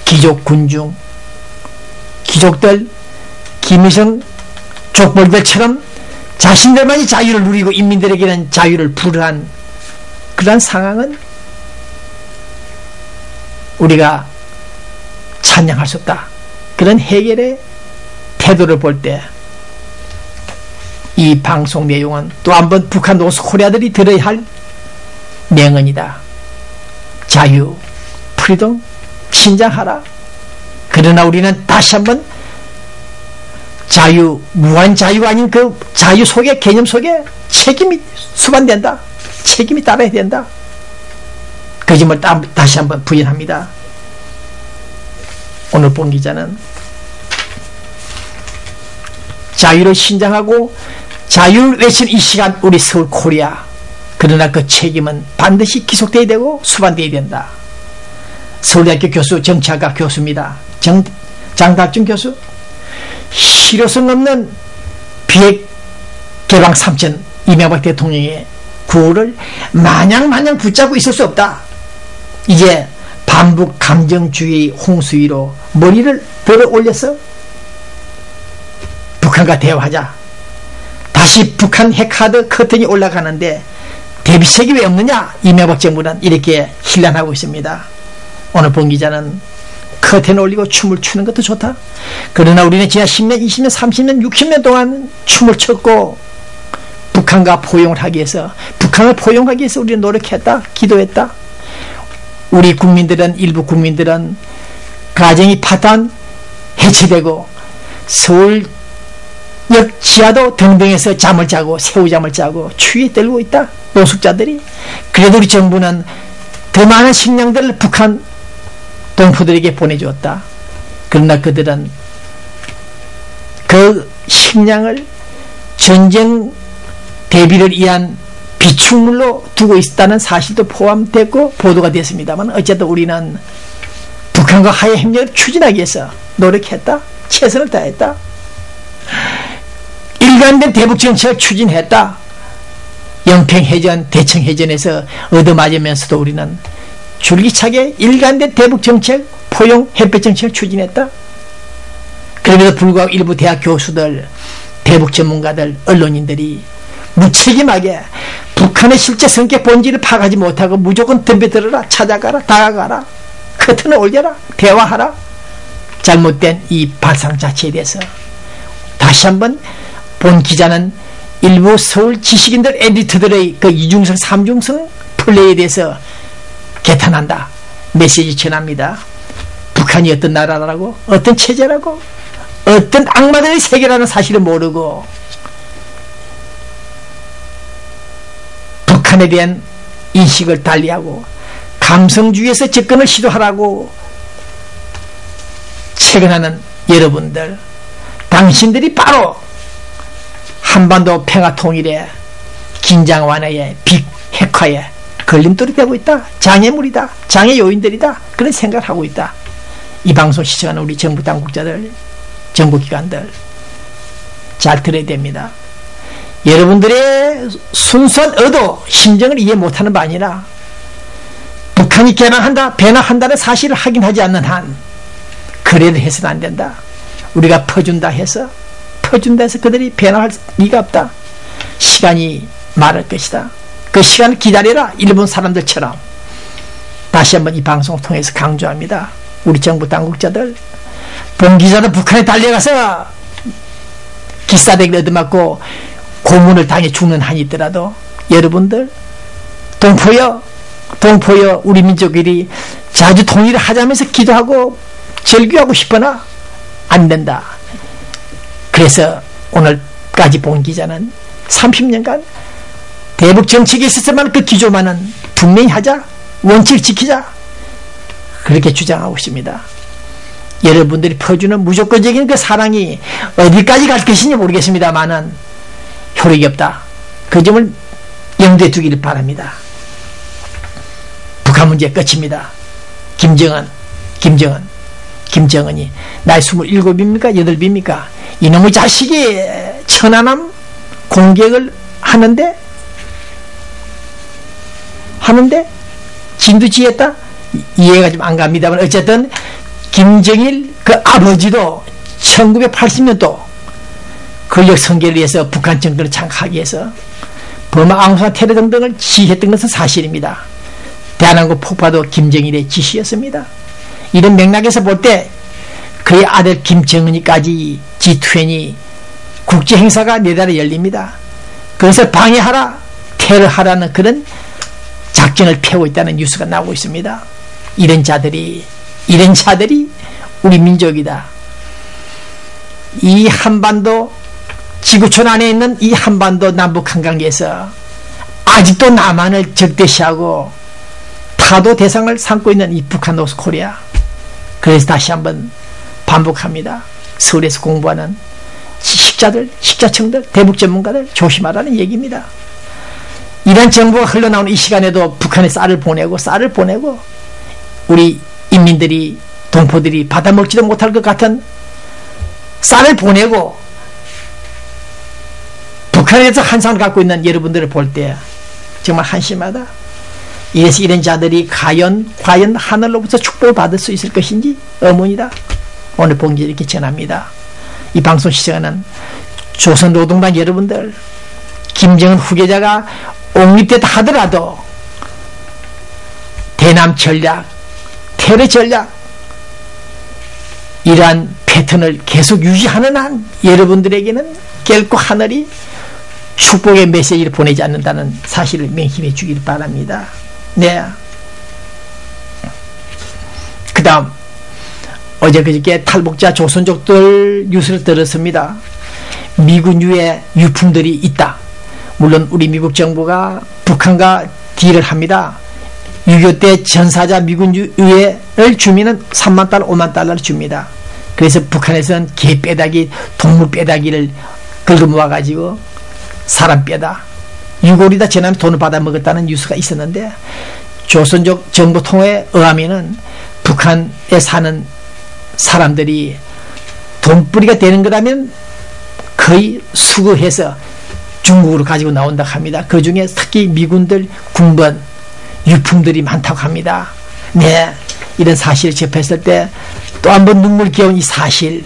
귀족 군중, 귀족들, 김일성 족벌들처럼 자신들만이 자유를 누리고 인민들에게는 자유를 불허한 그러한 상황은 우리가 찬양할 수 없다. 그런 해결의 태도를 볼 때 이 방송 내용은 또 한번 북한 노스코리아들이 들어야 할 명언이다. 자유, 프리덤, 신장하라. 그러나 우리는 다시 한번 자유, 무한 자유가 아닌 그 자유 속에, 개념 속에 책임이 수반된다. 책임이 따라야 된다. 그 점을 다시 한번 부인합니다. 오늘 본 기자는 자유를 신장하고 자유를 외친 이 시간 우리 서울 코리아, 그러나 그 책임은 반드시 기속되어야 되고 수반되어야 된다. 서울대학교 교수, 정치학과 교수입니다. 장박준 교수. 실효성 없는 비핵 개방 3천 이명박 대통령의 구호를 마냥 붙잡고 있을 수 없다. 이제 반북 감정주의 홍수위로 머리를 들어 올려서 북한과 대화하자. 다시 북한 핵카드 커튼이 올라가는데 대비책이 왜 없느냐? 이명박 정부는 이렇게 hir난하고 있습니다. 오늘 본 기자는 커튼 올리고 춤을 추는 것도 좋다. 그러나 우리는 지난 10년, 20년, 30년, 60년 동안 춤을 췄고 북한과 포용을 하기 위해서, 북한을 포용하기 위해서 우리는 노력했다. 기도했다. 우리 국민들은, 일부 국민들은 가정이 파탄 해체되고 서울역 지하도 등등에서 잠을 자고 새우잠을 자고 추위에 떨고 있다. 노숙자들이. 그래도 우리 정부는 더 많은 식량들을 북한 동포들에게 보내주었다. 그러나 그들은 그 식량을 전쟁 대비를 위한 비축물로 두고 있다는 사실도 포함됐고 보도가 됐습니다만, 어쨌든 우리는 북한과 하해 협력을 추진하기 위해서 노력했다. 최선을 다했다. 일관된 대북 정책을 추진했다. 영평해전, 대청해전에서 얻어맞으면서도 우리는 줄기차게 일관된 대북 정책, 포용 햇볕 정책을 추진했다. 그럼에도 불구하고 일부 대학 교수들, 대북 전문가들, 언론인들이 무책임하게 북한의 실제 성격 본질을 파악하지 못하고 무조건 덤벼들어라, 찾아가라, 다가가라, 커튼을 올려라, 대화하라. 잘못된 이 발상 자체에 대해서 다시 한번 본 기자는 일부 서울 지식인들, 에디터들의 그 이중성, 삼중성 플레이에 대해서 개탄한다. 메시지 전합니다. 북한이 어떤 나라라고, 어떤 체제라고, 어떤 악마들의 세계라는 사실을 모르고 북한에 대한 인식을 달리하고 감성주의에서 접근을 시도하라고 체근하는 여러분들, 당신들이 바로 한반도 평화 통일에, 긴장 완화에, 비핵화에 걸림돌이 되고 있다. 장애물이다. 장애 요인들이다. 그런 생각을 하고 있다. 이 방송 시청하는 우리 정부 당국자들, 정부기관들 잘 들어야 됩니다. 여러분들의 순수한 의도, 심정을 이해 못하는 바 아니라 북한이 개방한다, 배낭한다는 사실을 확인하지 않는 한 거래를 해서는 안 된다. 우리가 퍼준다 해서 그들이 변화할 리가 없다. 시간이 말할 것이다. 그 시간을 기다려라. 일본 사람들처럼. 다시 한번 이 방송을 통해서 강조합니다. 우리 정부 당국자들, 본 기자는 북한에 달려가서 기싸대기를 얻어맞고 고문을 당해 죽는 한이 있더라도 여러분들, 동포여 우리 민족끼리 자주 통일을 하자면서 기도하고 절규하고 싶으나 안 된다. 그래서 오늘까지 본 기자는 30년간 대북 정책에 있어서만 그 기조만은 분명히 하자, 원칙을 지키자, 그렇게 주장하고 있습니다. 여러분들이 퍼주는 무조건적인 그 사랑이 어디까지 갈 것인지 모르겠습니다만은 효력이 없다. 그 점을 염두에 두기를 바랍니다. 북한 문제 끝입니다. 김정은이 나이 27입니까? 8입니까? 이놈의 자식이 천안함 공격을 하는데 진두지휘했다? 이해가 좀 안 갑니다만, 어쨌든 김정일 그 아버지도 1980년도 권력 성계를 위해서 북한 정권을 장악하기 위해서 버마 앙산 테러 등등을 지휘했던 것은 사실입니다. 대한항공 폭파도 김정일의 지시였습니다. 이런 맥락에서 볼 때 그의 아들 김정은이까지 G20 국제행사가 내달에 열립니다. 그것을 방해하라, 테러하라는 그런 작전을 펴고 있다는 뉴스가 나오고 있습니다. 이런 자들이 우리 민족이다. 이 한반도 지구촌 안에 있는 이 한반도 남북 한강에서 아직도 남한을 적대시하고 타도 대상을 삼고 있는 이 북한 노스코리아. 그래서 다시 한번 반복합니다. 서울에서 공부하는 식자들, 식자청들, 대북 전문가들 조심하라는 얘기입니다. 이런 정보가 흘러나오는 이 시간에도 북한에 쌀을 보내고 우리 인민들이 동포들이 받아먹지도 못할 것 같은 쌀을 보내고 북한에서 한상을 갖고 있는 여러분들을 볼 때 정말 한심하다. 이래서 이런 자들이 과연 하늘로부터 축복을 받을 수 있을 것인지 의문이다. 오늘 봉지 이렇게 전합니다. 이 방송 시청하는 조선노동당 여러분들, 김정은 후계자가 옹립됐다 하더라도 대남 전략, 테러 전략, 이러한 패턴을 계속 유지하는 한 여러분들에게는 결코 하늘이 축복의 메시지를 보내지 않는다는 사실을 명심해 주길 바랍니다. 네. 그 다음 어제 그저께 탈북자 조선족들 뉴스를 들었습니다. 미군유해 유품들이 있다. 물론 우리 미국 정부가 북한과 딜을 합니다. 6.25 때 전사자 미군 유해를 주면은 3만 달러, 5만 달러를 줍니다. 그래서 북한에서는 개 빼다기, 동물 빼다기를 긁어모아가지고 사람 빼다, 유골이다 전하면 돈을 받아 먹었다는 뉴스가 있었는데, 조선족 정보통에 의하면은 북한에 사는 사람들이 돈벌이가 되는 거라면 거의 수거해서 중국으로 가지고 나온다고 합니다. 그 중에 특히 미군들 군번 유품들이 많다고 합니다. 네, 이런 사실을 접했을 때 또 한 번 눈물겨운 이 사실,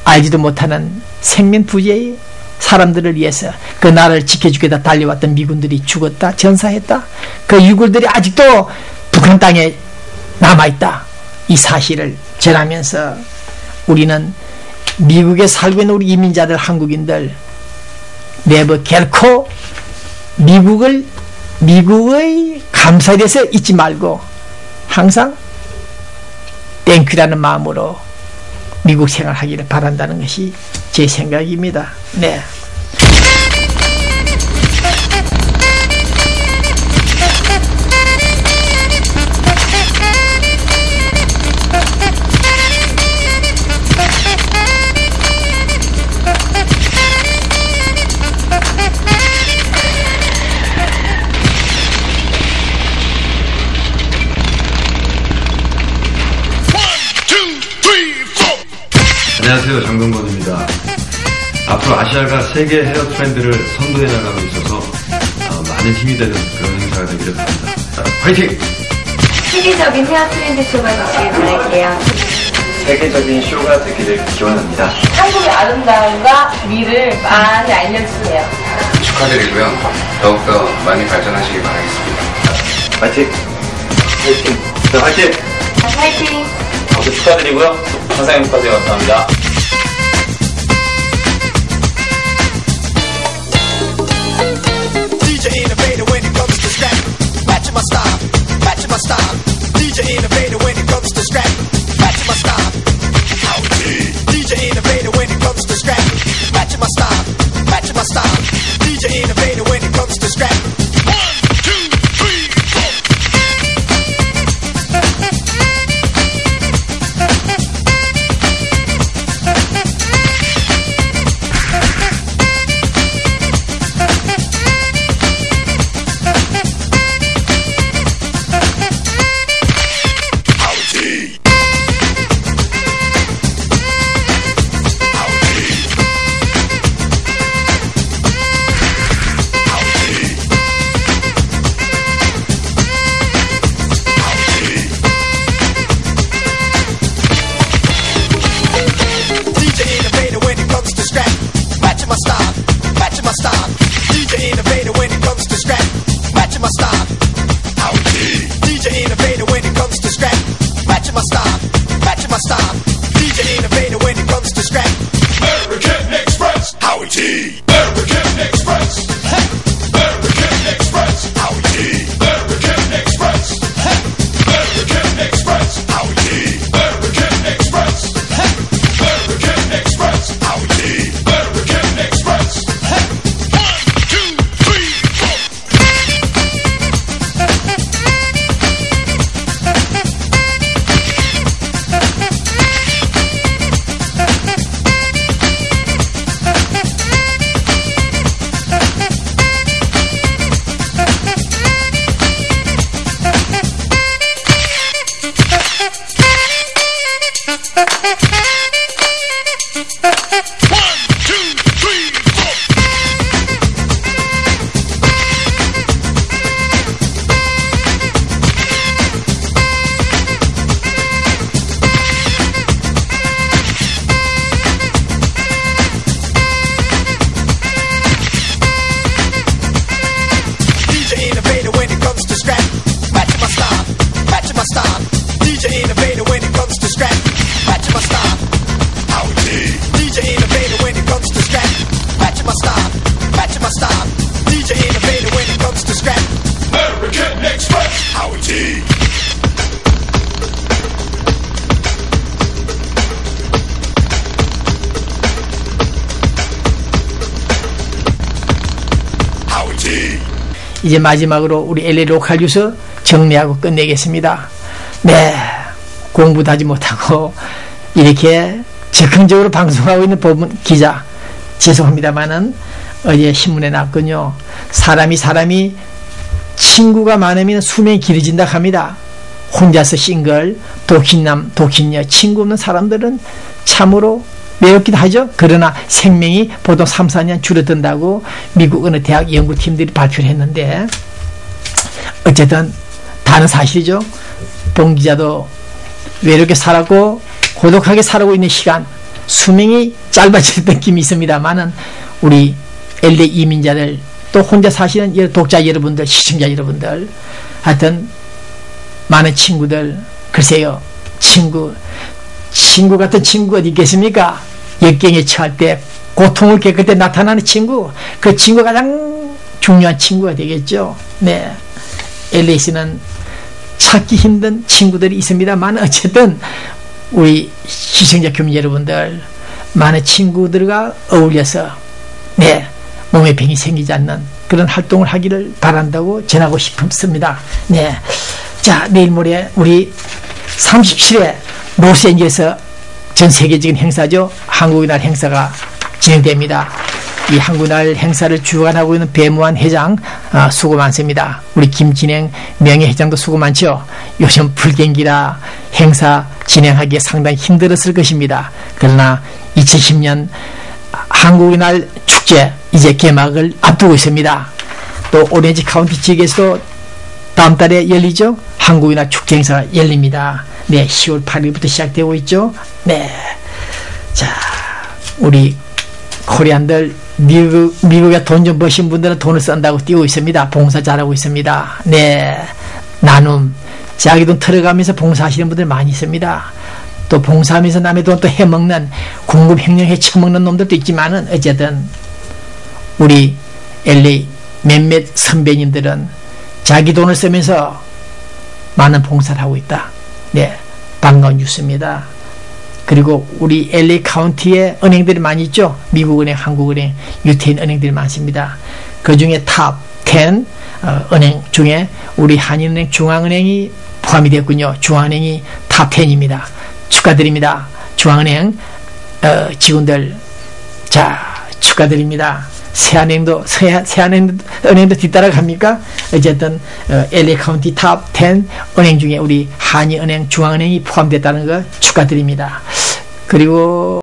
알지도 못하는 생명부재의 사람들을 위해서 그 나라를 지켜주겠다 달려왔던 미군들이 죽었다, 전사했다. 그 유골들이 아직도 북한 땅에 남아있다. 이 사실을 전하면서 우리는 미국에 살고 있는 우리 이민자들, 한국인들, 네버 결코 미국의 감사에 대해서 잊지 말고 항상 땡큐라는 마음으로 미국 생활하기를 바란다는 것이 제 생각입니다. 네. 안녕하세요, 장동건입니다. 앞으로 아시아가 세계 헤어 트렌드를 선도해 나가고 있어서 많은 힘이 되는 그런 행사가 되기를 바랍니다. 화이팅! 세계적인 헤어 트렌드 쇼가 되시길 바랄게요. 세계적인 쇼가 되기를 기원합니다. 한국의 아름다움과 미를 많이 알려주세요. 축하드리고요. 더욱더 많이 발전하시길 바라겠습니다. 화이팅! 화이팅! 네, 화이팅! 화이팅! 모두 축하드리고요. 항상 행복하세요. 감사합니다. 이제 마지막으로 우리 LA 로컬 뉴스 정리하고 끝내겠습니다. 네, 공부도 하지 못하고 이렇게 적극적으로 방송하고 있는 법문 기자 죄송합니다만은 어제 신문에 났군요. 사람이 친구가 많으면 수명이 길어진다 합니다. 혼자서 싱글, 독신남, 독신녀, 친구 없는 사람들은 참으로 외롭기도 하죠. 그러나 생명이 보통 3, 4년 줄어든다고 미국 어느 대학 연구팀들이 발표를 했는데 어쨌든 다른 사실이죠. 봉 기자도 외롭게 살았고 고독하게 살아오고 있는 시간 수명이 짧아질 느낌이 있습니다만은 우리 LA 이민자들 또 혼자 사시는 독자 여러분들, 시청자 여러분들 하여튼 많은 친구들 글쎄요. 친구 같은 친구가 어디 있겠습니까? 역경에 처할 때 고통을 겪을 때 나타나는 친구 그 친구가 가장 중요한 친구가 되겠죠. 네, LA에서는 찾기 힘든 친구들이 있습니다만 어쨌든 우리 시청자 교민 여러분들 많은 친구들과 어울려서 네 몸에 병이 생기지 않는 그런 활동을 하기를 바란다고 전하고 싶습니다. 네, 자 내일 모레 우리 37회 로스앤젤레스 전 세계적인 행사죠. 한국의 날 행사가 진행됩니다. 이 한국의 날 행사를 주관하고 있는 배무한 회장 수고 많습니다. 우리 김진행 명예회장도 수고 많죠. 요즘 불경기라 행사 진행하기에 상당히 힘들었을 것입니다. 그러나 2010년 한국의 날 축제 이제 개막을 앞두고 있습니다. 또 오렌지 카운티 지역에서도 다음 달에 열리죠. 한국의 날 축제 행사가 열립니다. 네, 10월 8일부터 시작되고 있죠. 네. 자, 우리 코리안들 미국에 돈 좀 버신 분들은 돈을 쓴다고 뛰고 있습니다. 봉사 잘하고 있습니다. 네. 나눔. 자기 돈 털어가면서 봉사하시는 분들 많이 있습니다. 또 봉사하면서 남의 돈 또 해먹는 공급 횡령 해쳐먹는 놈들도 있지만은 어쨌든 우리 LA 몇몇 선배님들은 자기 돈을 쓰면서 많은 봉사를 하고 있다. 네, 반가운 뉴스입니다. 그리고 우리 LA 카운티에 은행들이 많이 있죠. 미국은행, 한국은행, 유태인 은행들이 많습니다. 그 중에 탑 10 은행 중에 우리 한인은행, 중앙은행이 포함이 됐군요. 중앙은행이 탑 10입니다. 축하드립니다. 중앙은행 직원들 자 축하드립니다. 새한은행도 뒤따라갑니까? 어쨌든 LA 카운티 탑 10 은행 중에 우리 한인은행, 중앙은행이 포함됐다는 거 축하드립니다. 그리고